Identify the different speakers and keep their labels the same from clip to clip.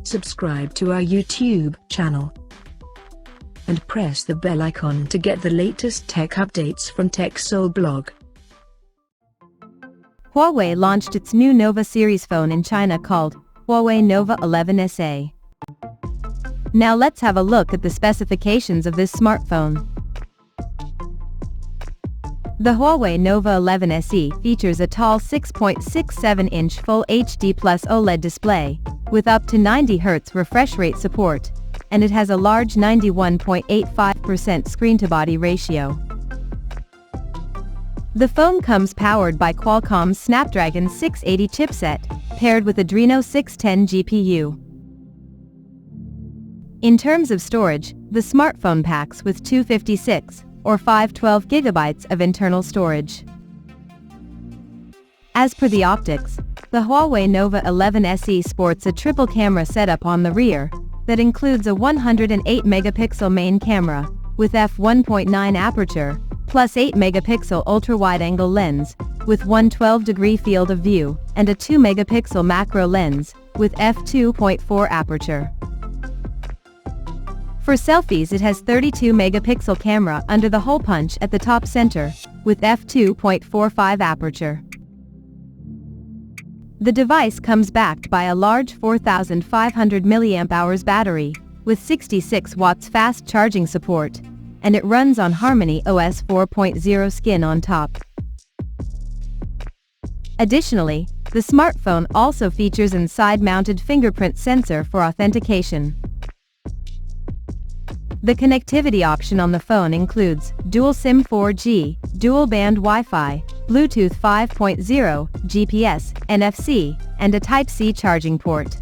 Speaker 1: subscribe to our YouTube channel, and press the bell icon to get the latest tech updates from TechSole Blog.
Speaker 2: Huawei launched its new Nova series phone in China called Huawei Nova 11 SA. Now let's have a look at the specifications of this smartphone. The Huawei Nova 11 SE features a tall 6.67-inch Full HD Plus OLED display, with up to 90 Hz refresh rate support, and it has a large 91.85% screen-to-body ratio. The phone comes powered by Qualcomm's Snapdragon 680 chipset, paired with Adreno 610 GPU. In terms of storage, the smartphone packs with 256 or 512 GB of internal storage. As per the optics, the Huawei Nova 11 SE sports a triple camera setup on the rear that includes a 108-megapixel main camera with f1.9 aperture, plus 8-megapixel ultra-wide-angle lens with 112-degree field of view, and a 2-megapixel macro lens with f2.4 aperture. For selfies, it has 32-megapixel camera under the hole punch at the top center, with f2.45 aperture. The device comes backed by a large 4,500 mAh battery, with 66 watts fast charging support, and it runs on Harmony OS 4.0 skin on top. Additionally, the smartphone also features an side-mounted fingerprint sensor for authentication. The connectivity option on the phone includes dual SIM 4G, dual-band Wi-Fi, Bluetooth 5.0, GPS, NFC, and a Type-C charging port.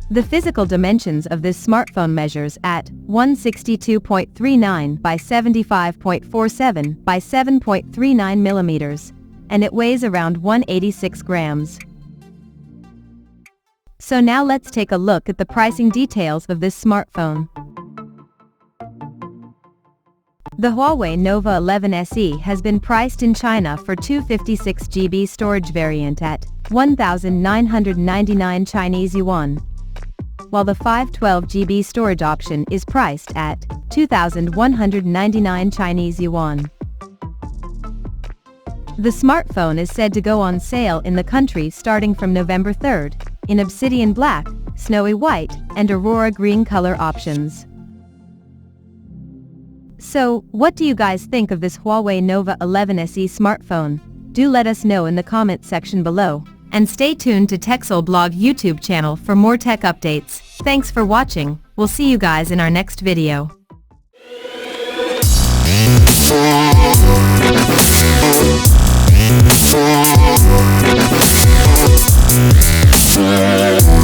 Speaker 2: The physical dimensions of this smartphone measures at 162.39 by 75.47 by 7.39 millimeters, and it weighs around 186 grams. So now let's take a look at the pricing details of this smartphone. The Huawei Nova 11 SE has been priced in China for 256GB storage variant at 1,999 Chinese yuan, while the 512GB storage option is priced at 2,199 Chinese yuan. The smartphone is said to go on sale in the country starting from November 3rd, in obsidian black, snowy white, and aurora green color options. So, what do you guys think of this Huawei Nova 11 SE smartphone? Do let us know in the comments section below, and stay tuned to TechSole Blog YouTube channel for more tech updates. Thanks for watching, we'll see you guys in our next video. Yeah.